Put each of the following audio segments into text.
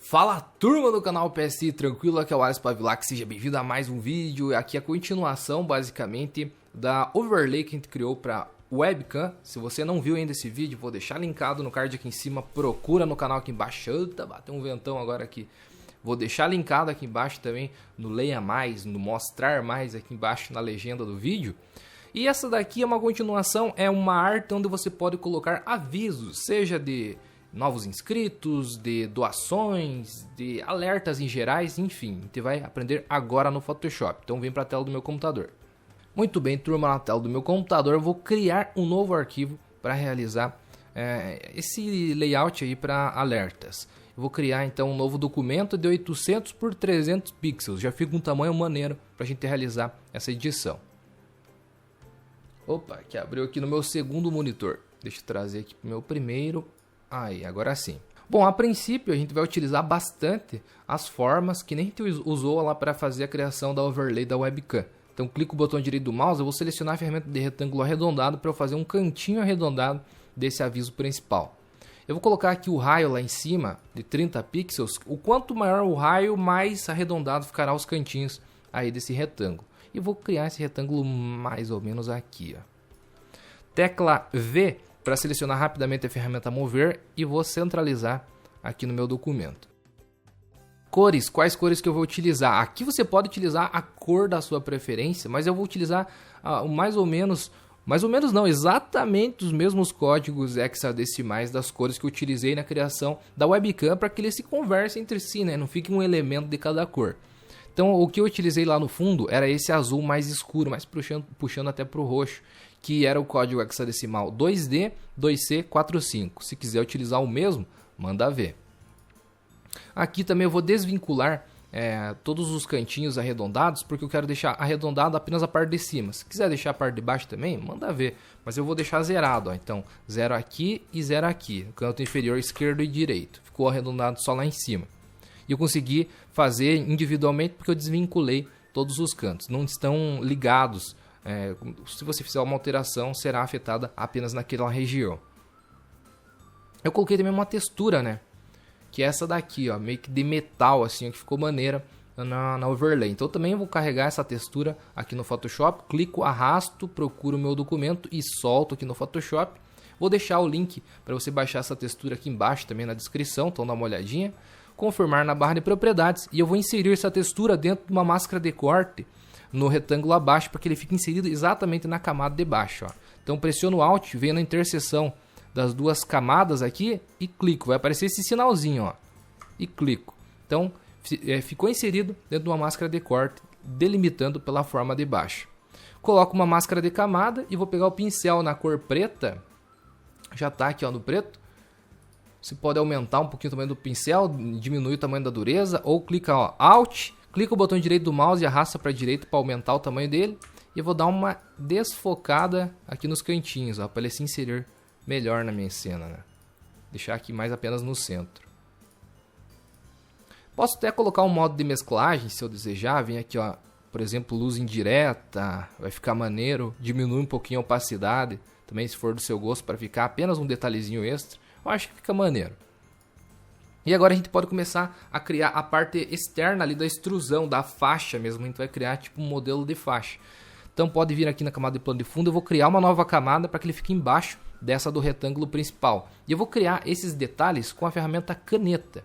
Fala turma do canal PSI, tranquilo? Aqui é o Alisson Pavilac, seja bem-vindo a mais um vídeo. Aqui é a continuação basicamente da overlay que a gente criou para webcam. Se você não viu ainda esse vídeo, vou deixar linkado no card aqui em cima, procura no canal aqui embaixo. Eita, bateu um ventão agora aqui. Vou deixar linkado aqui embaixo também no Leia Mais, no Mostrar Mais aqui embaixo na legenda do vídeo. E essa daqui é uma continuação, é uma arte onde você pode colocar avisos, seja de novos inscritos, de doações, de alertas em gerais, enfim. A gente vai aprender agora no Photoshop. Então vem para a tela do meu computador. Muito bem, turma, na tela do meu computador eu vou criar um novo arquivo para realizar esse layout aí para alertas. Eu vou criar então um novo documento de 800 por 300 pixels. Já fica um tamanho maneiro para a gente realizar essa edição. Opa, que abriu aqui no meu segundo monitor. Deixa eu trazer aqui para o meu primeiro. Aí, agora sim. Bom, a princípio a gente vai utilizar bastante as formas que nem a gente usou lá para fazer a criação da overlay da webcam. Então clico o botão direito do mouse, eu vou selecionar a ferramenta de retângulo arredondado para eu fazer um cantinho arredondado desse aviso principal. Eu vou colocar aqui o raio lá em cima de 30 pixels. O quanto maior o raio, mais arredondado ficará os cantinhos aí desse retângulo. E vou criar esse retângulo mais ou menos aqui, ó. Tecla V para selecionar rapidamente a ferramenta mover e vou centralizar aqui no meu documento. Cores, quais cores que eu vou utilizar? Aqui você pode utilizar a cor da sua preferência, mas eu vou utilizar mais ou menos não, exatamente os mesmos códigos hexadecimais das cores que eu utilizei na criação da webcam para que eles se conversem entre si, né? Não fique um elemento de cada cor. Então o que eu utilizei lá no fundo era esse azul mais escuro, mais puxando até para o roxo, que era o código hexadecimal 2D 2C45. Se quiser utilizar o mesmo, manda ver. Aqui também eu vou desvincular todos os cantinhos arredondados, porque eu quero deixar arredondado apenas a parte de cima. Se quiser deixar a parte de baixo também, manda ver. Mas eu vou deixar zerado, ó. Então 0 aqui e 0 aqui, no canto inferior esquerdo e direito. Ficou arredondado só lá em cima. E eu consegui fazer individualmente porque eu desvinculei todos os cantos. Não estão ligados. Se você fizer uma alteração, será afetada apenas naquela região. Eu coloquei também uma textura, né? Que é essa daqui, ó, meio que de metal, assim, que ficou maneira na overlay. Então eu também vou carregar essa textura aqui no Photoshop. Clico, arrasto, procuro o meu documento e solto aqui no Photoshop. Vou deixar o link para você baixar essa textura aqui embaixo também na descrição, então dá uma olhadinha. Confirmar na barra de propriedades e eu vou inserir essa textura dentro de uma máscara de corte no retângulo abaixo, para que ele fique inserido exatamente na camada de baixo, ó. Então pressiono Alt, venho na interseção das duas camadas aqui e clico, vai aparecer esse sinalzinho, ó, e clico. Então ficou inserido dentro de uma máscara de corte, delimitando pela forma de baixo. Coloco uma máscara de camada e vou pegar o pincel na cor preta, já está aqui, ó, no preto. Você pode aumentar um pouquinho o tamanho do pincel, diminuir o tamanho da dureza, ou clica, ó, Alt, clica o botão direito do mouse e arrasta para a direita para aumentar o tamanho dele. E eu vou dar uma desfocada aqui nos cantinhos, ó, para ele se inserir melhor na minha cena, né? Deixar aqui mais apenas no centro. Posso até colocar um modo de mesclagem, se eu desejar. Vem aqui, ó, por exemplo, luz indireta, vai ficar maneiro. Diminui um pouquinho a opacidade, também se for do seu gosto, para ficar apenas um detalhezinho extra. Eu acho que fica maneiro. E agora a gente pode começar a criar a parte externa ali da extrusão, da faixa mesmo. A gente vai criar tipo um modelo de faixa. Então pode vir aqui na camada de plano de fundo. Eu vou criar uma nova camada para que ele fique embaixo dessa do retângulo principal. E eu vou criar esses detalhes com a ferramenta caneta.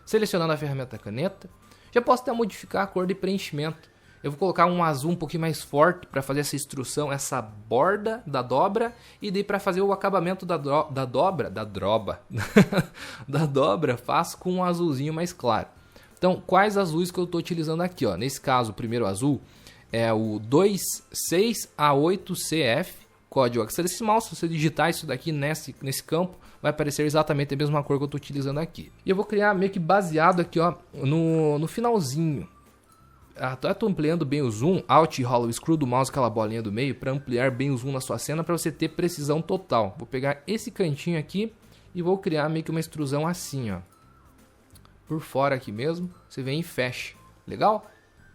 Selecionando a ferramenta caneta, já posso até modificar a cor de preenchimento. Eu vou colocar um azul um pouquinho mais forte para fazer essa extrusão, essa borda da dobra. E daí para fazer o acabamento da dobra, faço com um azulzinho mais claro. Então, quais azuis que eu estou utilizando aqui, ó? Nesse caso, o primeiro azul é o 26A8CF, código hexadecimal. Se você digitar isso daqui nesse campo, vai aparecer exatamente a mesma cor que eu estou utilizando aqui. E eu vou criar meio que baseado aqui, ó, no finalzinho. Estou ampliando bem o zoom, Alt e rola o screw do mouse, aquela bolinha do meio, para ampliar bem o zoom na sua cena, para você ter precisão total. Vou pegar esse cantinho aqui e vou criar meio que uma extrusão assim, ó. Por fora aqui mesmo, você vem e fecha. Legal?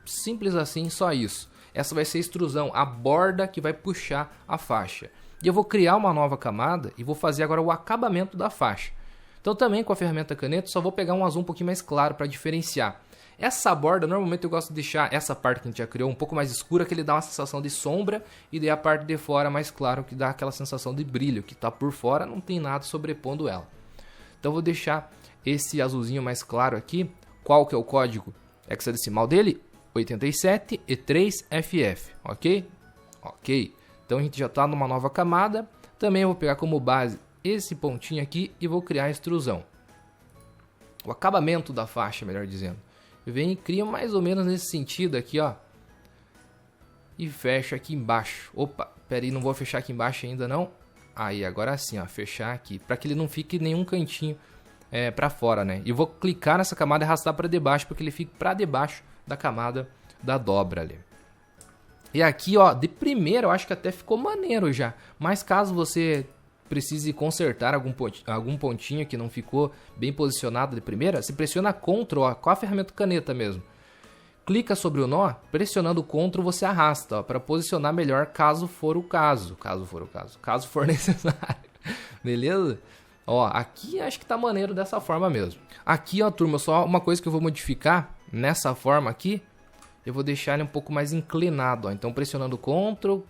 Simples assim, só isso. Essa vai ser a extrusão, a borda que vai puxar a faixa. E eu vou criar uma nova camada e vou fazer agora o acabamento da faixa. Então também com a ferramenta caneta, só vou pegar um azul um pouquinho mais claro para diferenciar. Essa borda, normalmente eu gosto de deixar essa parte que a gente já criou um pouco mais escura, que ele dá uma sensação de sombra, e daí a parte de fora mais claro, que dá aquela sensação de brilho, que está por fora, não tem nada sobrepondo ela. Então eu vou deixar esse azulzinho mais claro aqui. Qual que é o código hexadecimal dele? 87E3FF, ok? Ok. Então a gente já está numa nova camada. Também eu vou pegar como base esse pontinho aqui e vou criar a extrusão. O acabamento da faixa, melhor dizendo. Vem e cria mais ou menos nesse sentido aqui, ó. E fecha aqui embaixo. Opa, pera aí, não vou fechar aqui embaixo ainda não. Aí, agora sim, ó, fechar aqui. Para que ele não fique nenhum cantinho para fora, né? E vou clicar nessa camada e arrastar para debaixo, para que ele fique para debaixo da camada da dobra ali. E aqui, ó, de primeira eu acho que até ficou maneiro já. Mas caso você precise consertar algum pontinho que não ficou bem posicionado de primeira, você pressiona Ctrl, ó, com a ferramenta caneta mesmo. Clica sobre o nó, pressionando o Ctrl você arrasta para posicionar melhor caso for necessário. Beleza? Ó, aqui acho que tá maneiro dessa forma mesmo. Aqui, ó, turma, só uma coisa que eu vou modificar nessa forma aqui. Eu vou deixar ele um pouco mais inclinado, ó. Então pressionando Ctrl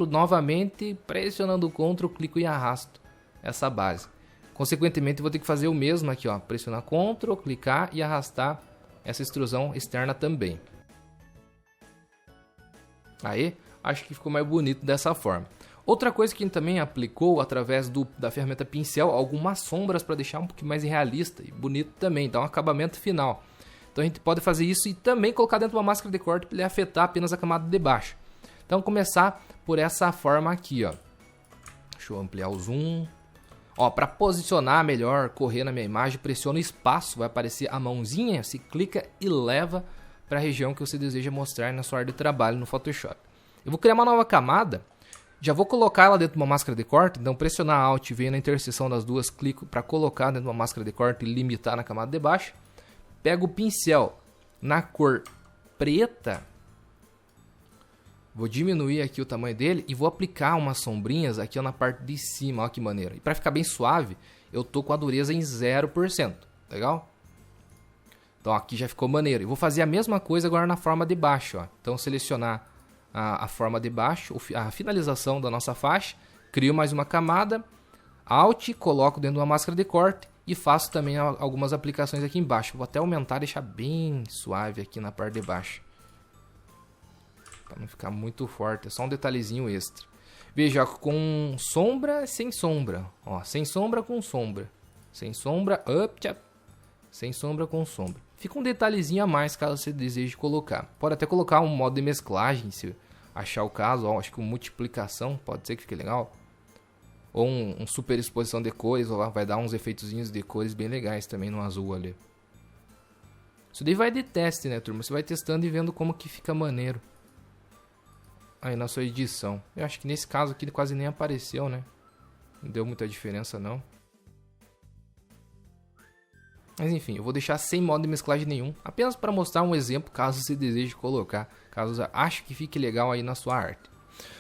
novamente, pressionando Ctrl, clico e arrasto essa base. Consequentemente eu vou ter que fazer o mesmo aqui, ó, pressionar Ctrl, clicar e arrastar essa extrusão externa também. Aí, acho que ficou mais bonito dessa forma. Outra coisa que a gente também aplicou através da ferramenta pincel, algumas sombras para deixar um pouquinho mais realista e bonito também, dar um acabamento final. Então a gente pode fazer isso e também colocar dentro de uma máscara de corte para ele afetar apenas a camada de baixo. Então começar por essa forma aqui, ó. Deixa eu ampliar o zoom. Ó, para posicionar melhor, correr na minha imagem, pressiona o espaço, vai aparecer a mãozinha, você clica e leva para a região que você deseja mostrar na sua área de trabalho no Photoshop. Eu vou criar uma nova camada, já vou colocar ela dentro de uma máscara de corte, então pressionar Alt, vem na interseção das duas, clico para colocar dentro de uma máscara de corte e limitar na camada de baixo. Pego o pincel na cor preta, vou diminuir aqui o tamanho dele e vou aplicar umas sombrinhas aqui, ó, na parte de cima, ó que maneiro. E para ficar bem suave, eu tô com a dureza em 0%, legal? Então aqui já ficou maneiro. E vou fazer a mesma coisa agora na forma de baixo, ó. Então selecionar a forma de baixo, a finalização da nossa faixa, crio mais uma camada, Alt, coloco dentro de uma máscara de corte e faço também algumas aplicações aqui embaixo. Vou até aumentar e deixar bem suave aqui na parte de baixo, para não ficar muito forte, é só um detalhezinho extra. Veja, com sombra, sem sombra, ó, sem sombra com sombra, sem sombra, sem sombra com sombra. Fica um detalhezinho a mais caso você deseje colocar. Pode até colocar um modo de mesclagem, se achar o caso, ó, acho que multiplicação pode ser que fique legal. Ou um super exposição de cores, ó, vai dar uns efeitozinhos de cores bem legais também no azul ali. Isso daí vai de teste, né, turma? Você vai testando e vendo como que fica maneiro aí na sua edição. Eu acho que nesse caso aqui quase nem apareceu, né? Não deu muita diferença não. Mas enfim, eu vou deixar sem modo de mesclagem nenhum, apenas para mostrar um exemplo caso você deseje colocar, caso você ache que fique legal aí na sua arte.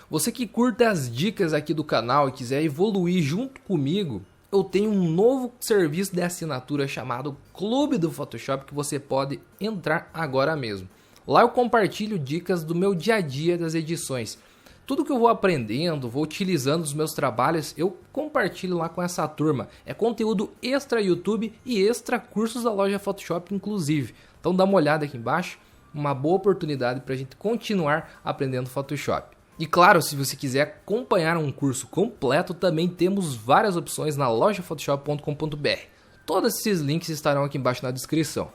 Você que curta as dicas aqui do canal e quiser evoluir junto comigo, eu tenho um novo serviço de assinatura chamado Clube do Photoshop que você pode entrar agora mesmo. Lá eu compartilho dicas do meu dia a dia das edições. Tudo que eu vou aprendendo, vou utilizando nos meus trabalhos, eu compartilho lá com essa turma. É conteúdo extra YouTube e extra cursos da loja Photoshop inclusive. Então dá uma olhada aqui embaixo, uma boa oportunidade para a gente continuar aprendendo Photoshop. E claro, se você quiser acompanhar um curso completo, também temos várias opções na lojaphotoshop.com.br. Todos esses links estarão aqui embaixo na descrição.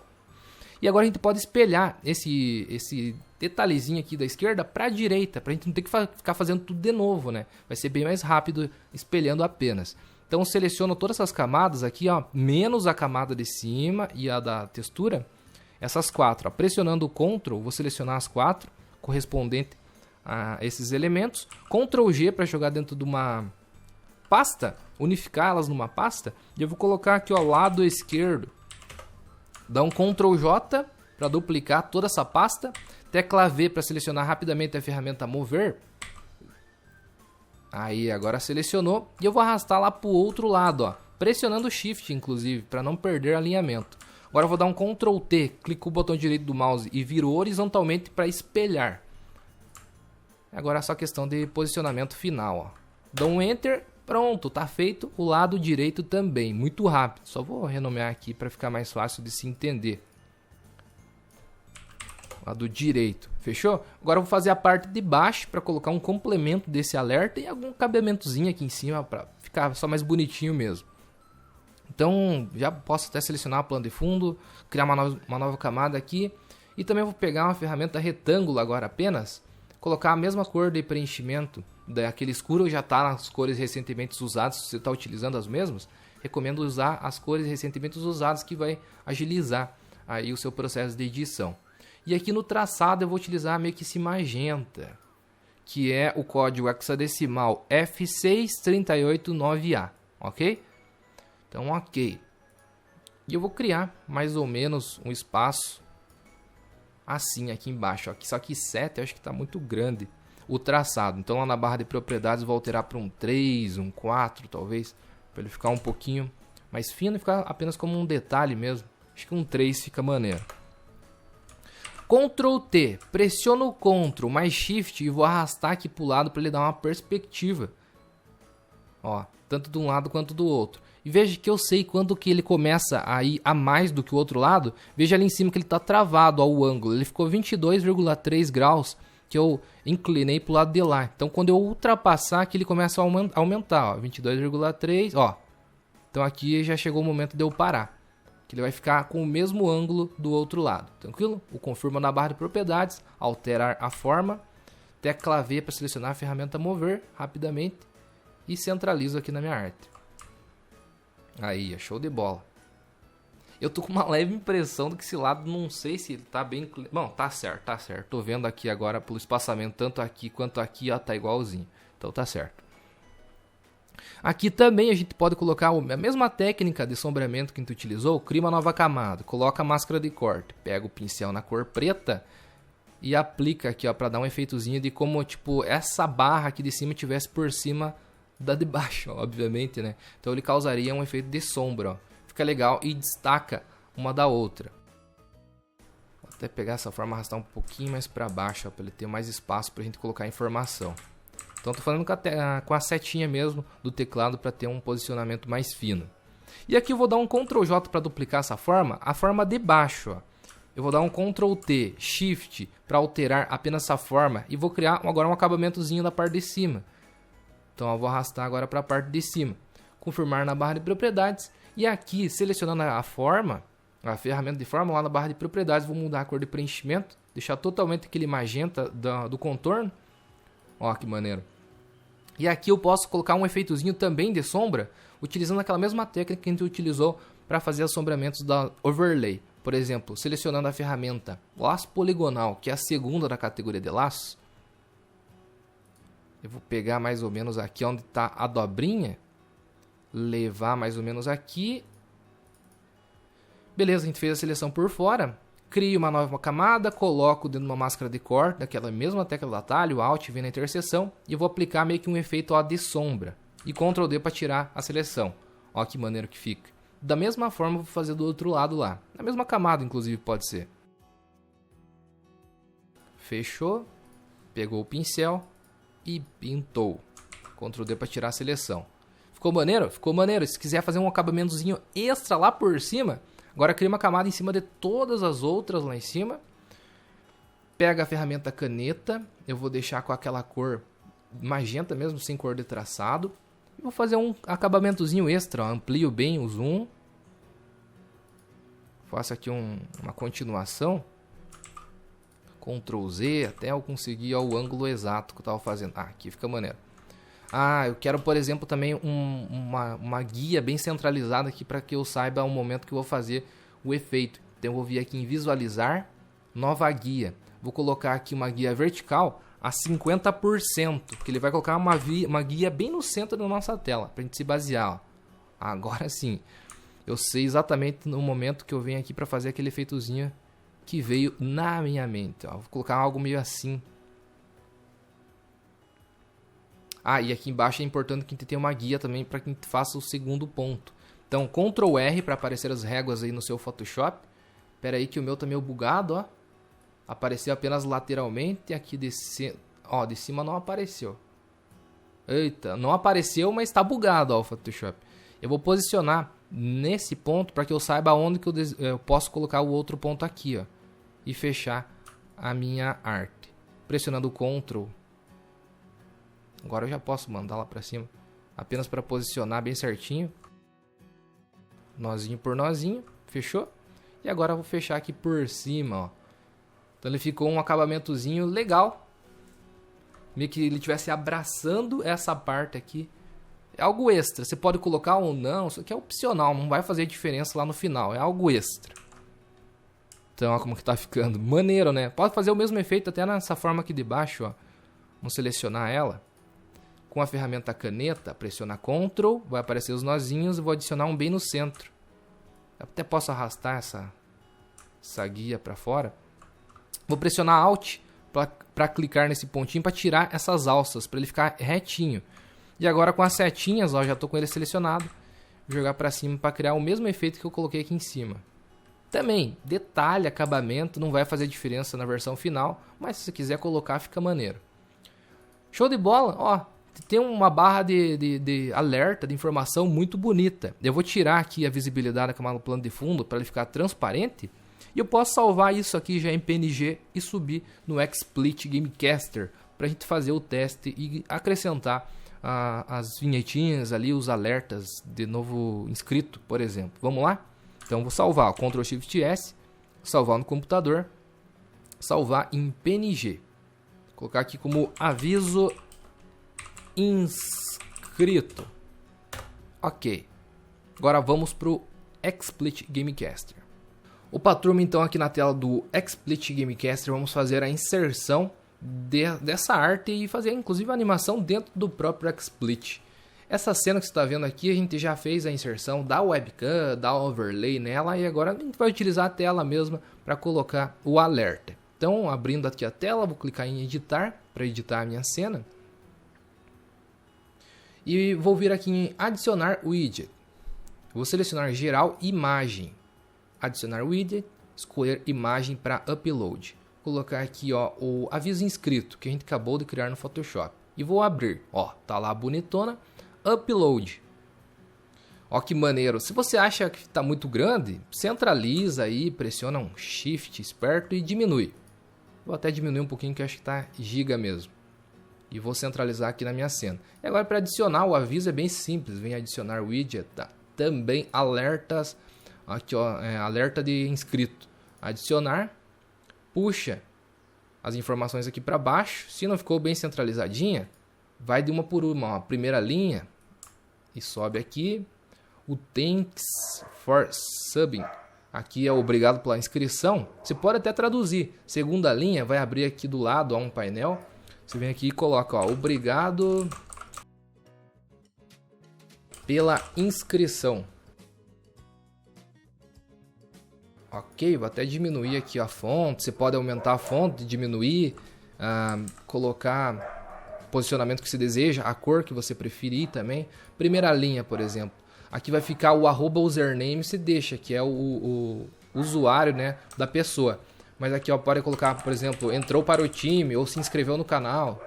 E agora a gente pode espelhar esse detalhezinho aqui da esquerda para a direita, para a gente não ter que ficar fazendo tudo de novo, né? Vai ser bem mais rápido espelhando apenas. Então seleciono todas essas camadas aqui, ó, menos a camada de cima e a da textura, essas quatro. Ó. Pressionando o Ctrl, vou selecionar as quatro correspondentes a esses elementos. Ctrl G para jogar dentro de uma pasta, unificar elas numa pasta. E eu vou colocar aqui, ó, lado esquerdo. Dá um Ctrl J para duplicar toda essa pasta. Tecla V para selecionar rapidamente a ferramenta Mover. Aí, agora selecionou. E eu vou arrastar lá para o outro lado, ó, pressionando o Shift, inclusive, para não perder alinhamento. Agora eu vou dar um Ctrl T, clico o botão direito do mouse e viro horizontalmente para espelhar. Agora é só questão de posicionamento final, ó. Dou um Enter, pronto, tá feito o lado direito também, muito rápido. Só vou renomear aqui para ficar mais fácil de se entender. Lado direito, fechou? Agora eu vou fazer a parte de baixo para colocar um complemento desse alerta e algum cabeamentozinho aqui em cima para ficar só mais bonitinho mesmo. Então já posso até selecionar o plano de fundo, criar uma nova camada aqui. E também vou pegar uma ferramenta retângulo agora apenas, colocar a mesma cor de preenchimento daquele escuro, já está nas cores recentemente usadas. Se você está utilizando as mesmas, recomendo usar as cores recentemente usadas, que vai agilizar aí o seu processo de edição. E aqui no traçado eu vou utilizar meio que esse magenta, que é o código hexadecimal F6389A, ok? Então, ok. E eu vou criar mais ou menos um espaço assim aqui embaixo. Aqui, só que 7 eu acho que está muito grande o traçado. Então lá na barra de propriedades eu vou alterar para um 3, um 4 talvez, para ele ficar um pouquinho mais fino e ficar apenas como um detalhe mesmo. Acho que um 3 fica maneiro. Ctrl T, pressiono o Ctrl mais Shift e vou arrastar aqui para o lado para ele dar uma perspectiva. Ó, tanto de um lado quanto do outro. E veja que eu sei quando que ele começa a ir a mais do que o outro lado. Veja ali em cima que ele está travado ao ângulo. Ele ficou 22,3 graus que eu inclinei para o lado de lá. Então quando eu ultrapassar aqui ele começa a aumentar. 22,3, ó. Então aqui já chegou o momento de eu parar. Que ele vai ficar com o mesmo ângulo do outro lado. Tranquilo? O confirma na barra de propriedades. Alterar a forma. Tecla V para selecionar a ferramenta mover rapidamente. E centralizo aqui na minha arte. Aí, show de bola. Eu tô com uma leve impressão de que esse lado, não sei se ele tá bem... Bom, tá certo, tá certo. Tô vendo aqui agora pelo espaçamento, tanto aqui quanto aqui, ó, tá igualzinho. Então tá certo. Aqui também a gente pode colocar a mesma técnica de sombreamento que a gente utilizou. Cria uma nova camada, coloca a máscara de corte. Pega o pincel na cor preta e aplica aqui, ó, pra dar um efeitozinho de como, tipo, essa barra aqui de cima tivesse por cima da de baixo, obviamente, né? Então ele causaria um efeito de sombra, ó. Fica legal e destaca uma da outra. Vou até pegar essa forma, arrastar um pouquinho mais para baixo, para ele ter mais espaço para a gente colocar informação. Então tô falando com a setinha mesmo do teclado para ter um posicionamento mais fino. E aqui eu vou dar um Ctrl J para duplicar essa forma, a forma de baixo, ó. Eu vou dar um Ctrl T, Shift para alterar apenas essa forma e vou criar agora um acabamentozinho da parte de cima. Então eu vou arrastar agora para a parte de cima. Confirmar na barra de propriedades. E aqui, selecionando a forma, a ferramenta de forma, lá na barra de propriedades, vou mudar a cor de preenchimento. Deixar totalmente aquele magenta do contorno. Ó, que maneiro. E aqui eu posso colocar um efeitozinho também de sombra, utilizando aquela mesma técnica que a gente utilizou para fazer assombreamentos da overlay. Por exemplo, selecionando a ferramenta laço poligonal, que é a segunda da categoria de laços. Eu vou pegar mais ou menos aqui onde está a dobrinha. Levar mais ou menos aqui. Beleza, a gente fez a seleção por fora. Crio uma nova camada. Coloco dentro de uma máscara de corte. Daquela mesma tecla do atalho. Alt, vem na interseção. E eu vou aplicar meio que um efeito ó, de sombra. E Ctrl D para tirar a seleção. Ó que maneiro que fica. Da mesma forma eu vou fazer do outro lado lá. Na mesma camada inclusive pode ser. Fechou. Pegou o pincel. E pintou. Ctrl D para tirar a seleção. Ficou maneiro? Ficou maneiro. Se quiser fazer um acabamentozinho extra lá por cima, agora cria uma camada em cima de todas as outras lá em cima. Pega a ferramenta caneta. Eu vou deixar com aquela cor magenta mesmo, sem cor de traçado. E vou fazer um acabamentozinho extra. Ó. Amplio bem o zoom. Faço aqui uma continuação. Ctrl Z até eu conseguir ó, o ângulo exato que eu estava fazendo. Ah, aqui fica maneiro. Ah, eu quero, por exemplo, também uma guia bem centralizada aqui para que eu saiba o momento que eu vou fazer o efeito. Então eu vou vir aqui em visualizar, nova guia. Vou colocar aqui uma guia vertical a 50%, que ele vai colocar uma guia bem no centro da nossa tela, para a gente se basear. Ó. Agora sim, eu sei exatamente no momento que eu venho aqui para fazer aquele efeitozinho que veio na minha mente. Ó. Vou colocar algo meio assim. Ah, e aqui embaixo é importante que a gente tenha uma guia também para que a gente faça o segundo ponto. Então, Ctrl R para aparecer as réguas aí no seu Photoshop. Espera aí que o meu tá meio bugado, ó. Apareceu apenas lateralmente, aqui de cima não apareceu. Eita, não apareceu, mas está bugado, ó, o Photoshop. Eu vou posicionar nesse ponto para que eu saiba onde que eu posso colocar o outro ponto aqui, ó. E fechar a minha arte. Pressionando o Ctrl. Agora eu já posso mandar lá para cima. Apenas para posicionar bem certinho. Nozinho por nozinho. Fechou? E agora eu vou fechar aqui por cima, ó. Então ele ficou um acabamentozinho legal. Meio que ele estivesse abraçando essa parte aqui. É algo extra. Você pode colocar ou não. Isso aqui é opcional. Não vai fazer diferença lá no final. É algo extra. Então, olha como que tá ficando. Maneiro, né? Pode fazer o mesmo efeito até nessa forma aqui de baixo, ó. Vamos selecionar ela. Com a ferramenta caneta, pressiona Ctrl. Vai aparecer os nozinhos e vou adicionar um bem no centro. Eu até posso arrastar essa guia para fora. Vou pressionar Alt para clicar nesse pontinho para tirar essas alças, para ele ficar retinho. E agora com as setinhas, ó, já estou com ele selecionado. Vou jogar para cima para criar o mesmo efeito que eu coloquei aqui em cima. Também, detalhe, acabamento, não vai fazer diferença na versão final, mas se você quiser colocar, fica maneiro. Show de bola, ó. Tem uma barra de alerta, de informação muito bonita. Eu vou tirar aqui a visibilidade da camada do plano de fundo para ele ficar transparente. E eu posso salvar isso aqui já em PNG e subir no XSplit Gamecaster para a gente fazer o teste e acrescentar as vinhetinhas ali, os alertas de novo inscrito, por exemplo. Vamos lá? Então vou salvar, Ctrl Shift S, salvar no computador, salvar em PNG. Vou colocar aqui como aviso inscrito. Ok. Agora vamos para o XSplit Gamecaster. Opa, turma, então aqui na tela do XSplit Gamecaster vamos fazer a inserção dessa arte e fazer inclusive a animação dentro do próprio XSplit. Essa cena que você está vendo aqui, a gente já fez a inserção da webcam, da overlay nela e agora a gente vai utilizar a tela mesma para colocar o alerta. Então, abrindo aqui a tela, vou clicar em editar para editar a minha cena. E vou vir aqui em adicionar widget. Vou selecionar geral imagem. Adicionar widget, escolher imagem para upload. Colocar aqui, ó, o aviso inscrito que a gente acabou de criar no Photoshop. E vou abrir, ó, tá lá bonitona, upload. Ó que maneiro. Se você acha que está muito grande, centraliza aí, pressiona um shift esperto e diminui. Vou até diminuir um pouquinho que eu acho que está giga mesmo. E vou centralizar aqui na minha cena. E agora para adicionar o aviso é bem simples. Vem adicionar widget, tá? Também alertas. Aqui, ó, alerta de inscrito. Adicionar. Puxa as informações aqui para baixo. Se não ficou bem centralizadinha, vai de uma por uma. Ó, primeira linha. E sobe aqui. O thanks for subbing. Aqui é obrigado pela inscrição. Você pode até traduzir. Segunda linha vai abrir aqui do lado ó, um painel. Você vem aqui e coloca, ó, obrigado pela inscrição. Ok, vou até diminuir aqui a fonte. Você pode aumentar a fonte, diminuir, colocar o posicionamento que você deseja, a cor que você preferir também. Primeira linha, por exemplo. Aqui vai ficar o @username, você deixa, que é o usuário, né, da pessoa. Mas aqui ó, pode colocar, por exemplo, entrou para o time ou se inscreveu no canal.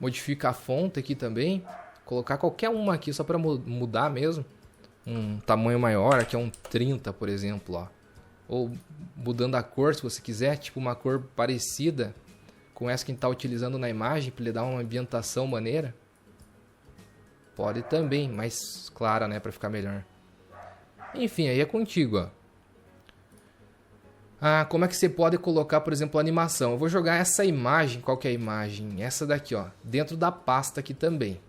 Modifica a fonte aqui também. Colocar qualquer uma aqui só para mudar mesmo. Um tamanho maior, aqui é um 30, por exemplo. Ó. Ou mudando a cor se você quiser, tipo uma cor parecida com essa que a gente está utilizando na imagem para lhe dar uma ambientação maneira. Pode também, mais clara, né, para ficar melhor. Enfim, aí é contigo, ó. Como é que você pode colocar, por exemplo, a animação? Eu vou jogar essa imagem, qual que é a imagem? Essa daqui, ó, dentro da pasta aqui também.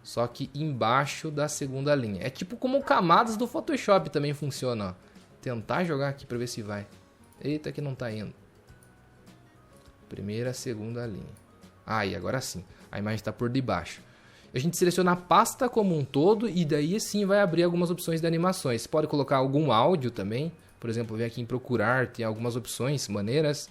Só que embaixo da segunda linha. É tipo como camadas do Photoshop também funciona, ó. Tentar jogar aqui para ver se vai. Eita que não tá indo. Primeira, segunda linha. Aí, agora sim. A imagem está por debaixo. A gente seleciona a pasta como um todo e daí sim vai abrir algumas opções de animações. Você pode colocar algum áudio também. Por exemplo, vem aqui em procurar, tem algumas opções maneiras.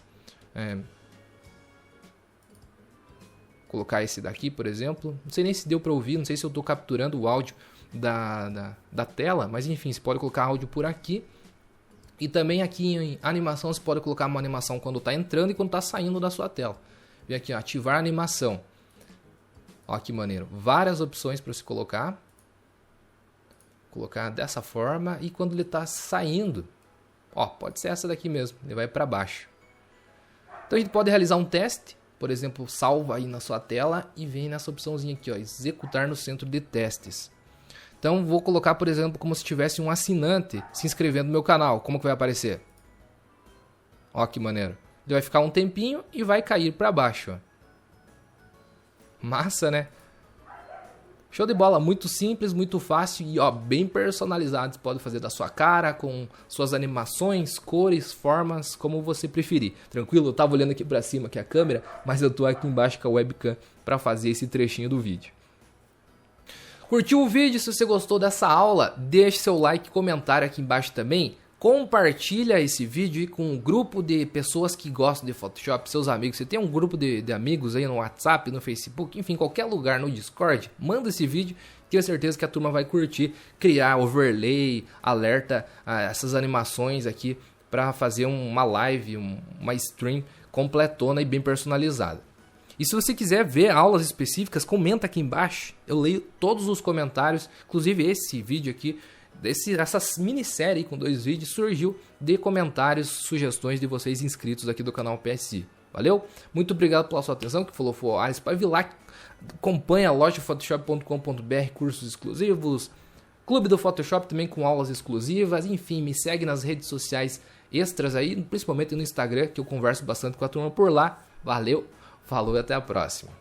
colocar esse daqui, por exemplo. Não sei nem se deu para ouvir, não sei se eu estou capturando o áudio da tela, mas enfim, você pode colocar áudio por aqui. E também aqui em animação você pode colocar uma animação quando está entrando e quando está saindo da sua tela. Vem aqui, ó, ativar animação. Olha que maneiro. Várias opções para você colocar. Colocar dessa forma e quando ele está saindo, ó, pode ser essa daqui mesmo, ele vai para baixo. Então a gente pode realizar um teste, por exemplo, salva aí na sua tela e vem nessa opçãozinha aqui, ó, executar no centro de testes. Então vou colocar, por exemplo, como se tivesse um assinante se inscrevendo no meu canal. Como que vai aparecer? Ó que maneiro. Ele vai ficar um tempinho e vai cair para baixo, ó. Massa, né? Show de bola, muito simples, muito fácil e ó, bem personalizado. Você pode fazer da sua cara, com suas animações, cores, formas, como você preferir. Tranquilo? Eu tava olhando aqui pra cima, aqui a câmera, mas eu tô aqui embaixo com a webcam para fazer esse trechinho do vídeo. Curtiu o vídeo? Se você gostou dessa aula, deixe seu like e comentário aqui embaixo também. Compartilha esse vídeo aí com um grupo de pessoas que gostam de Photoshop, seus amigos. Você tem um grupo de amigos aí no WhatsApp, no Facebook, enfim, qualquer lugar, no Discord. Manda esse vídeo, tenho certeza que a turma vai curtir. Criar overlay, alerta, essas animações aqui para fazer uma live, uma stream completona e bem personalizada. E se você quiser ver aulas específicas, comenta aqui embaixo. Eu leio todos os comentários, inclusive esse vídeo aqui. Essa minissérie com 2 vídeos surgiu de comentários, sugestões de vocês inscritos aqui do canal PSI. Valeu? Muito obrigado pela sua atenção, que falou foi o Alisson. Para vir lá, acompanha a loja photoshop.com.br, cursos exclusivos, Clube do Photoshop também com aulas exclusivas, enfim, me segue nas redes sociais extras aí, principalmente no Instagram, que eu converso bastante com a turma por lá. Valeu, falou e até a próxima.